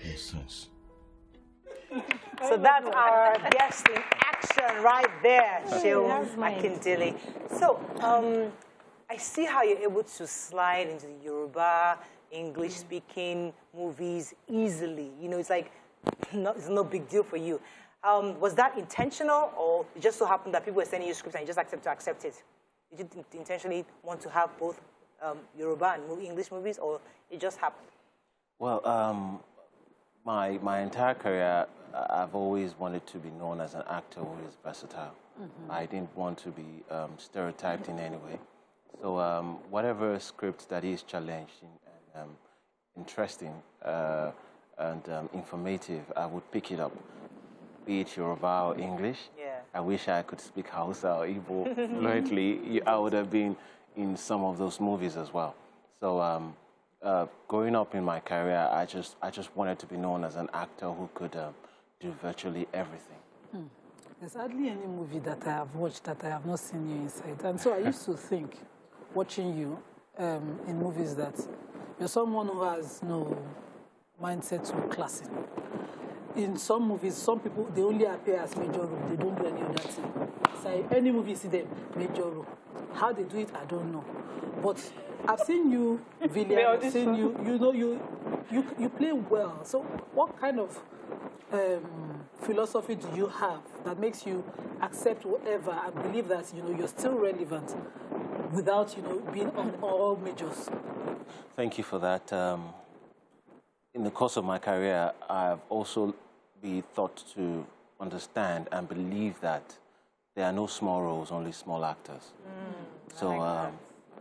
Makes sense. So that's our guest in action right there, Seun Akindele. So I see how you're able to slide into the Yoruba, English-speaking movies easily. You know, it's like, it's no big deal for you. Was that intentional, or it just so happened that people were sending you scripts and you just accept it? Did you intentionally want to have both Yoruba and English movies, or it just happened? Well, my entire career, I've always wanted to be known as an actor who is versatile. I didn't want to be stereotyped in any way. So whatever script that is challenging and interesting and informative, I would pick it up, be it Yoruba or English. Yeah. I wish I could speak Hausa or Igbo fluently. I would have been in some of those movies as well. So growing up in my career, I just wanted to be known as an actor who could do virtually everything. There's hardly any movie that I have watched that I have not seen you inside. And so I used to think, watching you in movies, that you're someone who has no mindset to classic. In some movies, some people, they only appear as major role. They don't do any other thing. So any movie you see them, major role. How they do it, I don't know. But I've seen you, Villian, I've seen you, you play well. So what kind of philosophy do you have that makes you accept whatever and believe that, you're still relevant without, being on all majors? Thank you for that. In the course of my career, I've also been taught to understand and believe that there are no small roles, only small actors. So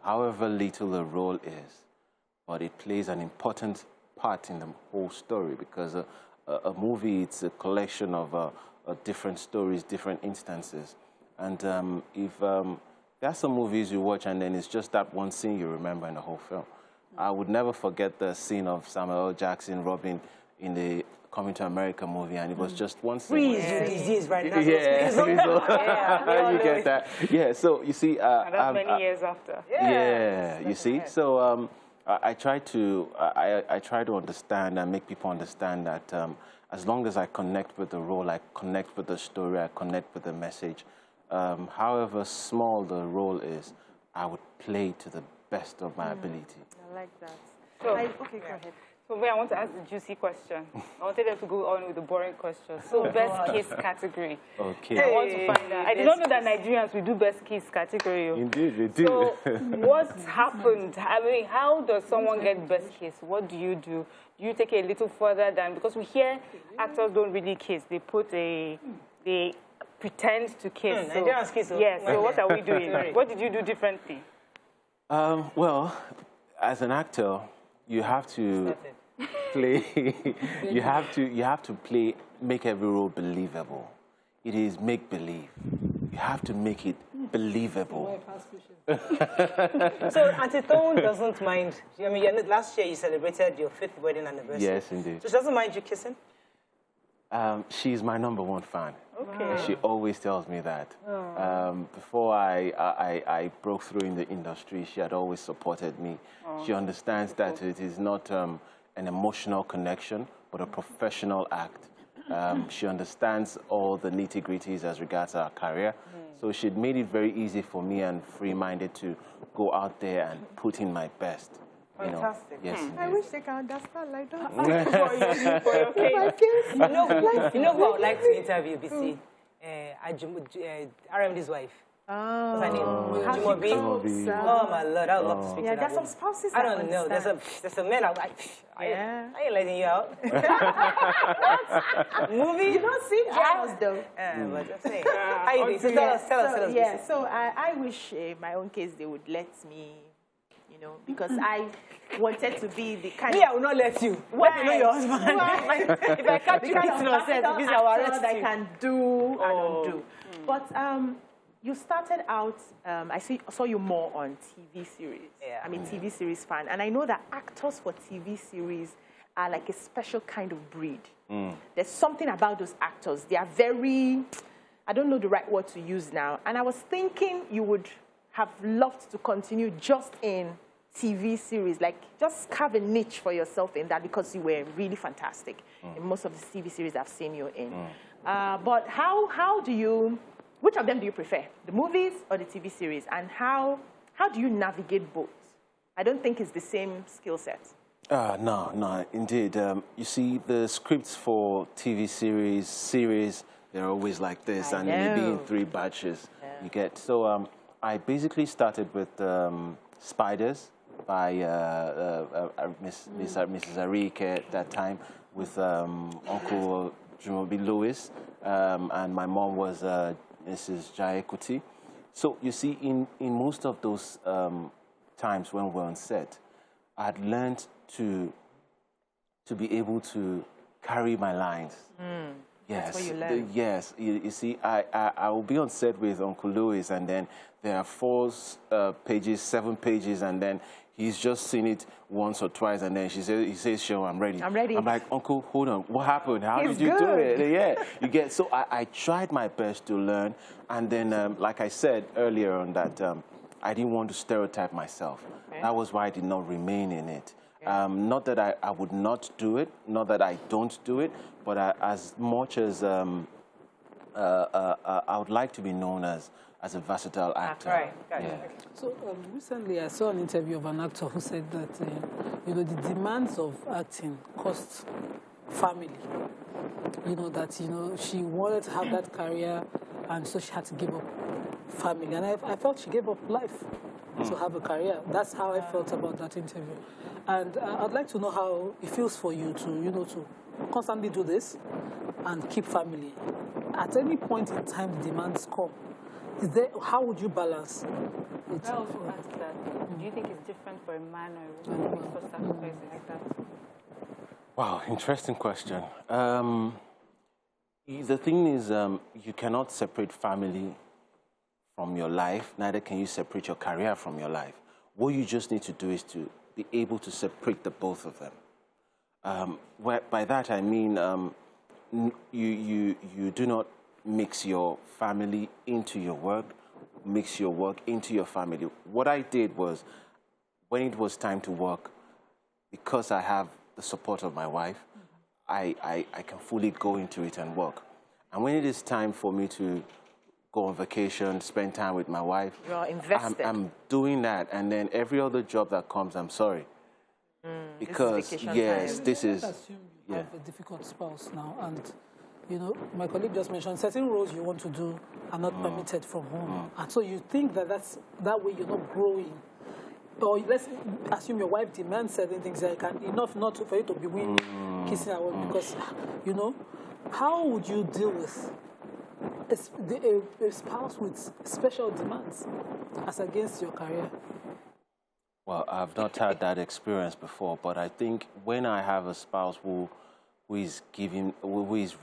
however little the role is, but it plays an important part in the whole story, because a movie, it's a collection of different stories, different instances. And if there are some movies you watch and then it's just that one scene you remember in the whole film. I would never forget the scene of Samuel L. Jackson robbing in the Coming to America movie, and it was just one scene. Freeze your disease right now. Yeah, you get that. Yeah, so you see, and that's many years after. Yeah, you see. So I try to understand and make people understand that as long as I connect with the role, I connect with the story, I connect with the message. However small the role is, I would play to the best of my ability. I like that. So, okay, go ahead. So, I want to ask the juicy question. I wanted them to go on with the boring question. So, best kiss category. Okay. I want to find out. I did not know that Nigerians will do best kiss category. Indeed, we do. So, what happened? I mean, how does someone get best kiss? What do? Do you take it a little further than, because we hear actors don't really kiss. They pretend to kiss. Nigerians kiss. Yes. So, what are we doing? What did you do differently? Well, as an actor, you have to play. you have to play. Make every role believable. It is make believe. You have to make it believable. So Auntie Thone doesn't mind. I mean, last year you celebrated your 5th wedding anniversary. Yes, indeed. So she doesn't mind you kissing? She's my #1 fan. Okay. She always tells me that. Before I broke through in the industry, she had always supported me. She understands that it is not an emotional connection, but a professional act. She understands all the nitty-gritties as regards our career. So she'd made it very easy for me and free-minded to go out there and put in my best. Fantastic. Yes, I wish they can understand like that. For your case. You know who I would like to interview, BC? RMD's wife. What's her name? Jumobi. Oh my Lord, I would love to speak to there's some spouses. I don't know. There's a man. I ain't letting you out. Movie? You don't see jobs though. But I'm saying. How you doing? So tell us. Yeah. So I wish my own case they would let me. Because I wanted to be the kind of... I will not let you. What do you know your husband? If I catch you kissing yourself, this I will arrest you. I can do and undo. But you started out, I saw you more on TV series. Yeah. I'm a TV series fan. And I know that actors for TV series are like a special kind of breed. There's something about those actors. They are very... I don't know the right word to use now. And I was thinking you would have loved to continue just in TV series? Like, just carve a niche for yourself in that, because you were really fantastic in most of the TV series I've seen you in. But how do you, which of them do you prefer, the movies or the TV series? And how do you navigate both? I don't think it's the same skill set. No, indeed. You see, the scripts for TV series, they're always like this, and maybe in 3 batches you get. So I basically started with Spiders by Mrs. Arike at that time, with Uncle Jumobi Lewis, and my mom was Mrs. Jai Kuti. So you see, in most of those times when we're on set, I had learned to be able to carry my lines. Yes, that's what you learn. Yes, you see, I will be on set with Uncle Lewis, and then there are 4 pages, 7 pages, and then he's just seen it once or twice, and then he says, "Show, I'm ready." I'm ready. I'm like, "Uncle, hold on, what happened? How did you do it?" Yeah, you get. So I tried my best to learn, and then, like I said earlier on, that I didn't want to stereotype myself. Okay. That was why I did not remain in it. Not that I would not do it, not that I don't do it, but as much as I would like to be known as a versatile actor. Right. Gotcha. Yeah. So recently I saw an interview of an actor who said that the demands of acting cost family. That she wanted to have that career, and so she had to give up family. And I felt she gave up life to have a career. That's how I felt about that interview. And I'd like to know how it feels for you to to constantly do this and keep family. At any point in time, the demands come. How would you balance it? I also ask that. Do you think it's different for a man or a woman for sacrifices like that? Wow, interesting question. The thing is, you cannot separate family from your life, neither can you separate your career from your life. What you just need to do is to be able to separate the both of them. By that I mean, you do not mix your family into your work, mix your work into your family. What I did was, when it was time to work, because I have the support of my wife, I can fully go into it and work. And when it is time for me to go on vacation, spend time with my wife, you're invested. I'm doing that, and then every other job that comes, I'm sorry. Because, this is... I assume you have a difficult spouse now, and my colleague just mentioned certain roles you want to do are not permitted from home. And so you think that way you're not growing. Or let's assume your wife demands certain things like enough not for you to be kissing her because, how would you deal with a spouse with special demands as against your career? Well, I've not had that experience before, but I think when I have a spouse who is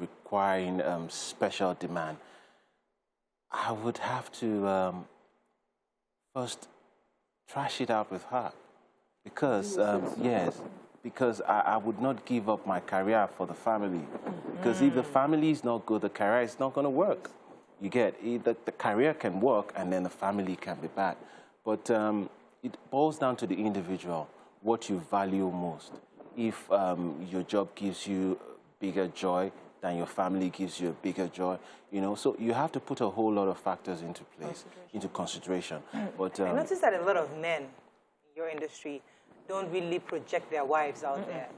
requiring special demand, I would have to first trash it out with her, because because I would not give up my career for the family. Because if the family is not good, the career is not going to work. You get the career can work, and then the family can be bad. But it boils down to the individual, what you value most. If your job gives you bigger joy than your family gives you a bigger joy, so you have to put a whole lot of factors into place, into consideration. But I noticed that a lot of men in your industry don't really project their wives out there,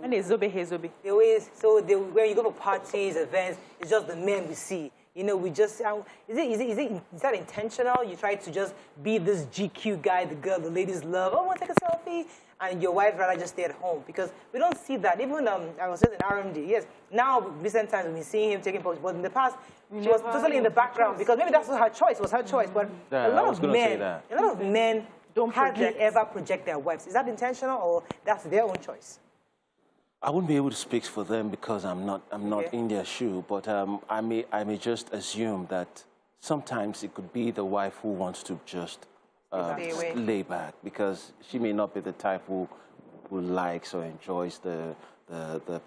And it's zobe. They always, when you go for parties, events, it's just the men we see. We just, is that intentional? You try to just be this GQ guy, the girl, the ladies love, want to take a selfie, and your wife rather just stay at home, because we don't see that. Even I was just in RMD, yes. Now, recent times we've been seeing him taking photos, but in the past, she was totally in the background, because maybe that's her choice, was her choice. But a lot of men don't hardly ever project their wives. Is that intentional, or that's their own choice? I wouldn't be able to speak for them because I'm not in their shoe, but I may just assume that sometimes it could be the wife who wants to just lay back, because she may not be the type who likes or enjoys the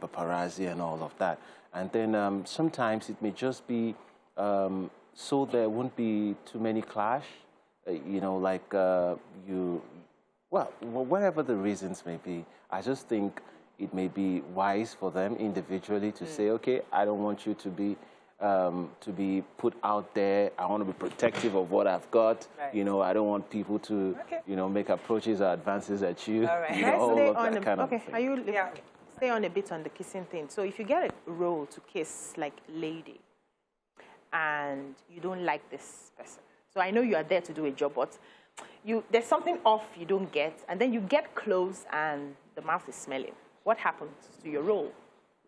paparazzi and all of that. And then sometimes it may just be so there won't be too many clash, Well, whatever the reasons may be, I just think it may be wise for them individually to say, okay, I don't want you to be put out there. I want to be protective of what I've got. Right. You know, I don't want people to, you know, make approaches or advances at you. All right. You know, all of that kind of okay, thing. are you stay on a bit on the kissing thing? So if you get a role to kiss like lady, and you don't like this person, so I know you are there to do a job, but there's something off you don't get, and then you get close and the mouth is smelling. What happens to your role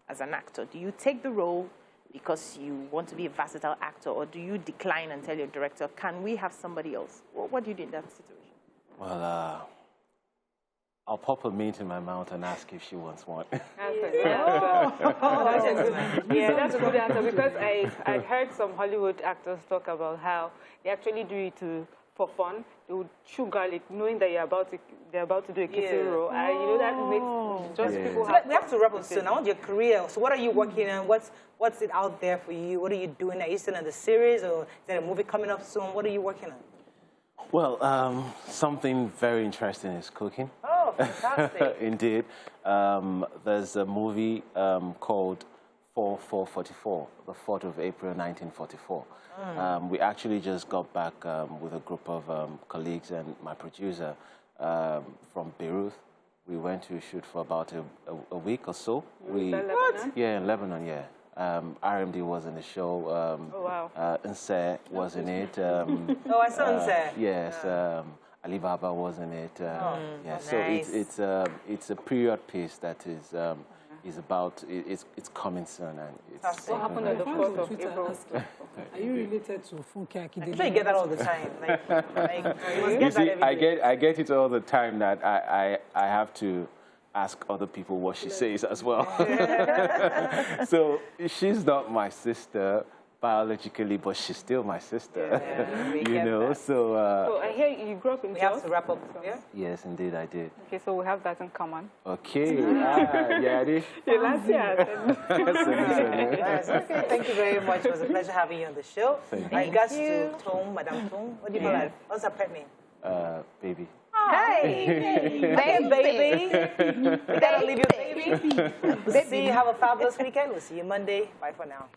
as an actor? Do you take the role because you want to be a versatile actor, or do you decline and tell your director, can we have somebody else? What do you do in that situation? Well, I'll pop a mint in my mouth and ask if she wants one. That's a good answer. Yeah, that's a good answer, because I heard some Hollywood actors talk about how they actually do it for fun. They would chew garlic, knowing that they're about to do a kissing role. And you know, that makes just people So we have to wrap up soon. I want your career. So what are you working on? What's it out there for you? What are you doing? Are you still in the series, or is there a movie coming up soon? What are you working on? Well, something very interesting is cooking. Oh, fantastic. Indeed. There's a movie called 4444, the 4th of April, 1944. We actually just got back with a group of colleagues and my producer from Beirut. We went to shoot for about a week or so. Yeah, in Lebanon, yeah. RMD was in the show. Oh, wow. Nse was in it. Oh, I saw Nse. Yes. Alibaba was in it. Yeah, so nice. it's a period piece that is about, it's coming soon. And it's What happened on the 4th of April? Are you related to Funke Akindele? I'm sure you get that all the time. You must get that every day. I get it all the time that I have to ask other people what she says as well. So she's not my sister biologically, but she's still my sister. Yeah, you know, so... So I hear you grew up in We Jos. have to wrap up. Yeah? Yes, indeed, I did. Okay, so we have that in common. Okay. Yeah, I did. Last year. Yes, okay. Thank you very much. It was a pleasure having you on the show. Thank My regards to Tom, Madame Tom. What do you call her? What's her pet name? Baby. Hey, baby. We gotta leave you, baby. See you. Have a fabulous weekend. We'll see you Monday. Bye for now.